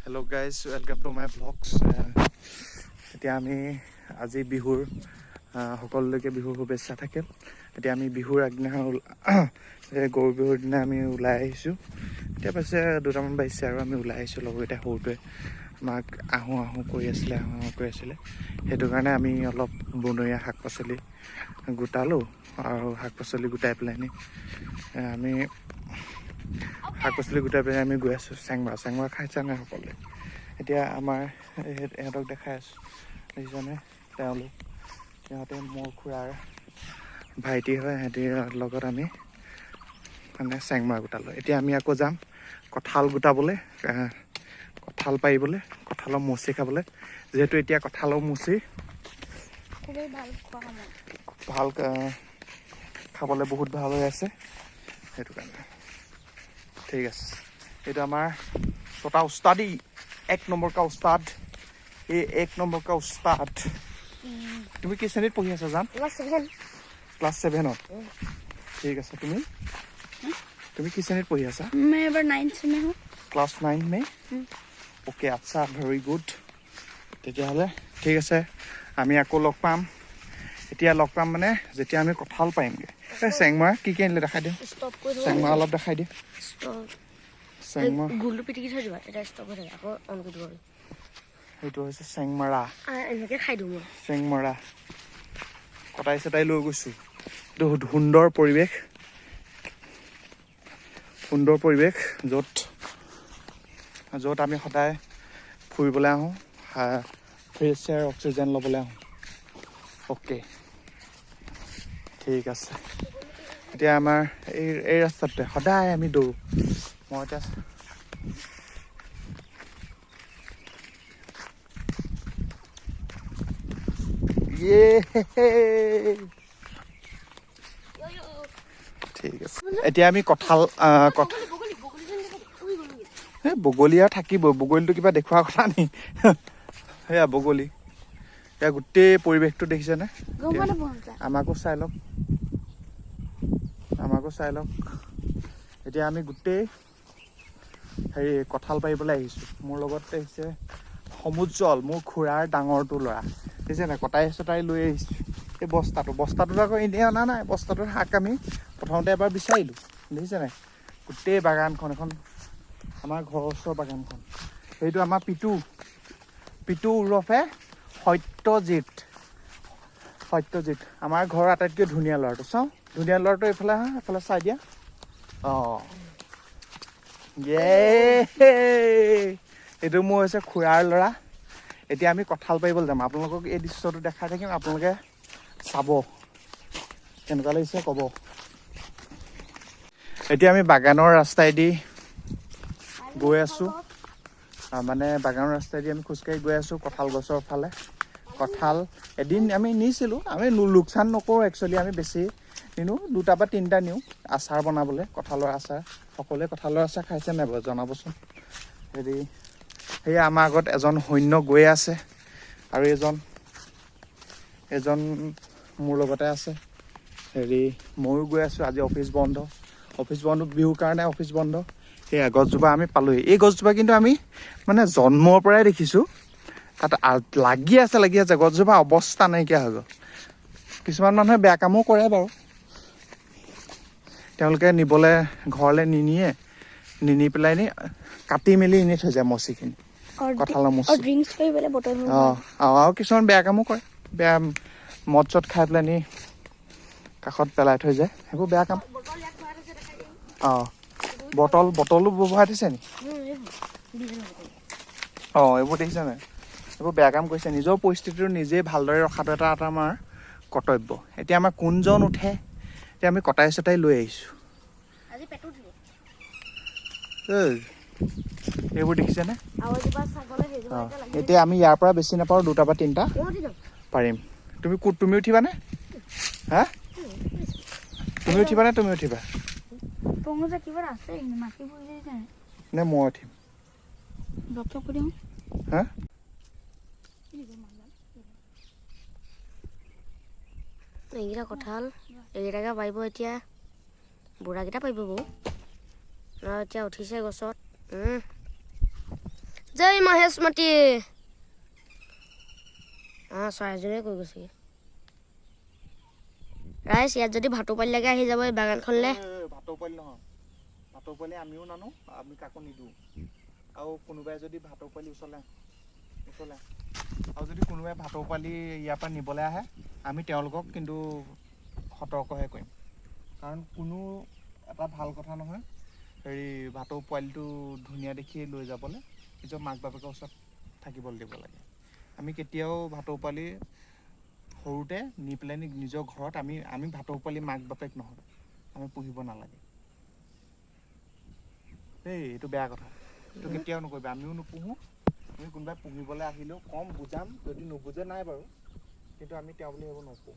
Hello guys, welcome to my vlogs. এতিয়া আমি আজি বিহুৰ সকলোলৈকে বিহুৰ শুভেচ্ছা থাকিল। এতিয়া আমি বিহুৰ আগদিনা গৰু বিহুৰ দিনা আমি ওলাই আহিছোঁ। এতিয়া পাছে দুটামান বাজিছে আৰু আমি ওলাই আহিছোঁ। লগতে সৰুটোৱে আমাক আহোঁ কৈ আছিলে সেইটো কাৰণে আমি অলপ বনৰীয়া শাক পাচলি গোটালোঁ আৰু শাক পাচলি গোটাই পেলাই আমি শাক পাচলি গোটাই পেলাই আমি গৈ আছোঁ চেংমৰা খাইছা নাই সকলোৱে। এতিয়া আমাৰ ইহঁতক দেখাই আছোঁ দেখিছানে, সিহঁতে মোৰ খুৰাৰ ভাইটি হয়। সিহঁতিৰ লগত আমি মানে চেংমৰা গোটালোঁ। এতিয়া আমি আকৌ যাম কঁঠাল গোটাবলৈ, কঁঠাল পাৰিবলৈ, কঁঠালৰ মুচি খাবলৈ। যিহেতু এতিয়া কঁঠালৰ মুচি খুবেই ভাল খোৱা সময়, ভাল খাবলৈ বহুত ভাল হৈ আছে, সেইটো কাৰণে ঠিক আছে। এইটো আমাৰ छोटा उस्तादी, 1 नंबर का उस्ताद, ये 1 नंबर का उस्ताद। তুমি কি শ্ৰেণীত পঢ়ি আছা জান? ক্লাছ 7ত। ঠিক আছে। তুমি কি শ্ৰেণীত পঢ়ি আছা? मैं এবাৰ 9th में हूँ। ক্লাছ 9 में? ओके, আচ্ছা, ভেৰি গুড। তেতিয়াহ'লে ঠিক আছে, আমি আকৌ লগ পাম। এতিয়া লগ পাম মানে যেতিয়া আমি কঁঠাল পাৰিমগৈ। চেংমৰা কি আনিলে দেখাই দিওঁ। চেংমৰা অলপ দেখাই দিওঁ। গুলটো পিটিকি থৈ দিবা, এটা ষ্টপ হৈ থাকে, আকৌ অন কৰি দিব। সেইটো হৈছে চেংমৰা। এনেকৈ খাই দিওঁ মই। চেংমৰা কটাই চটাই লৈ গৈছোঁ। এইটো সুন্দৰ পৰিৱেশ য'ত আমি সদায় ফুৰিবলৈ আহোঁ, ফ্ৰেছ এয়াৰ অক্সিজেন ল'বলৈ আহোঁ। অ'কে, ঠিক আছে। এতিয়া আমাৰ এই ৰাস্তাটোতে সদায় আমি দৌৰোঁ। মই এতিয়া ঠিক আছে। এতিয়া আমি বগলী আৰু থাকিবই, বগলীটো কিবা দেখুওৱা কথা নি? সেয়া বগলী। এতিয়া গোটেই পৰিৱেশটো দেখিছেনে? আমাকো চাই লওক। এতিয়া আমি গোটেই কঁঠাল পাৰিবলৈ আহিছোঁ। মোৰ লগত আহিছে সমুজ্জ্বল, মোৰ খুৰাৰ ডাঙৰটো ল'ৰা। দেখিছে নাই, কটাই চটাই লৈ আহিছোঁ। এই বস্তাটোত আকৌ এনেই অনা নাই। বস্তাটোত শাক আমি প্ৰথমতে এবাৰ বিচাৰিলোঁ। দেখিছে নাই, গোটেই বাগানখন, এখন আমাৰ ঘৰৰ ওচৰৰ বাগানখন। সেইটো আমাৰ পিটু ওৰফে সত্যজিত, আমাৰ ঘৰৰ আটাইতকৈ ধুনীয়া ল'ৰাটো। চাওঁ, ধুনীয়া ল'ৰাটো এইফালে চাই দিয়া। এইটো মোৰ হৈছে খুৰাৰ ল'ৰা। এতিয়া আমি কঁঠাল পাৰিবলৈ যাম। আপোনালোকক এই দৃশ্যটো দেখাই থাকিম, আপোনালোকে চাব কেনেকুৱা লাগিছে ক'ব। এতিয়া আমি বাগানৰ ৰাস্তাইদি গৈ আছোঁ, মানে বাগানৰ ৰাস্তাইদি আমি খোজকাঢ়ি গৈ আছোঁ কঁঠাল গছৰ ফালে। কঁঠাল এদিন আমি নিছিলোঁ, আমি লোকচান নকৰোঁ একচুৱেলি, আমি বেছি নিওঁ, 2টা বা 3টা নিওঁ আচাৰ বনাবলৈ, কঁঠালৰ আচাৰ। সকলোৱে কঁঠালৰ আচাৰ খাইছে নাই বাৰু জনাবচোন। সেয়া আমাৰ আগত এজন সৈন্য গৈ আছে, আৰু এজন মোৰ লগতে আছে। ময়ো গৈ আছোঁ। আজি অফিচ বন্ধ, বিহুৰ কাৰণে অফিচ বন্ধ। সেয়া গছজোপা আমি পালোঁহি। এই গছজোপা কিন্তু আমি মানে জন্মৰ পৰাই দেখিছোঁ, তাত লাগি আছে গছজোপা অৱস্থা নাইকিয়া হৈ গ'ল। কিছুমান মানুহে বেয়া কামো কৰে বাৰু, তেওঁলোকে নিবলৈ ঘৰলৈ নিনি পেলাই কাটি মেলি এনেই থৈ যায় মচিখিনি, কঁঠালৰ মুচি। আৰু কিছুমান বেয়া কামো কৰে, বেয়া মদ চদ খাই পেলাই কাষত পেলাই থৈ যায়, সেইবোৰ বেয়া কাম। বটলো ব্যৱহাৰ দিছে নি? এইবোৰ দেখিছা নাই, এইবোৰ বেয়া কাম কৰিছে। নিজৰ পৰিস্থিতিটো নিজেই ভালদৰে ৰখাটো এটা আমাৰ কৰ্তব্য। এতিয়া আমাৰ কোনজন উঠে, এতিয়া আমি কটাই চটাই লৈ আহিছোঁ। এইবোৰ দেখিছেনে? এতিয়া আমি ইয়াৰ পৰা বেছি নাপাওঁ, 2টা বা 3টা পাৰিম। তুমি উঠিবানে? হা, তুমি উঠিবা? নে মই উঠিম? হা, এইকেইটা কঁঠাল এইকেইটাকে পাৰিব এতিয়া, বুঢ়াকেইটা পাৰিব বাৰু। এতিয়া উঠিছে গছত, জয় মহেশ মাটি চৰাইজনীয়ে কৈ গৈছে ৰাইজ ইয়াত যদি ভাটৌ পালিলৈকে আহি যাব এই বাগানখনলৈ ভাটৌ পালি নহয় ভাটৌ পালি আমিও নানো আমি কাকো নিদিওঁ আৰু কোনোবাই যদি ভাটৌ পালি ওচৰলৈ আৰু যদি কোনোবাই ভাটৌ পালি ইয়াৰ পৰা নিবলৈ আহে আমি তেওঁলোকক কিন্তু সতৰ্কহে কৰিম কাৰণ কোনো এটা ভাল কথা নহয় হেৰি ভাটৌ পোৱালিটো ধুনীয়া দেখি লৈ যাবলৈ নিজৰ মাক বাপেকৰ ওচৰত থাকিবলৈ দিব লাগে আমি কেতিয়াও ভাটৌ পোৱালি সৰুতে নি পেলাই নিজৰ ঘৰত আমি ভাটৌ পোৱালি মাক বাপেক নহয় আমি পুহিব নালাগে দেই এইটো বেয়া কথা এইটো কেতিয়াও নকৰিবা আমিও নুপুহোঁ আমি কোনোবাই পুহিবলৈ আহিলেও কম বুজাম যদি নুবুজে নাই বাৰু কিন্তু আমি তেওঁ বুলি সেইবোৰ নকওঁ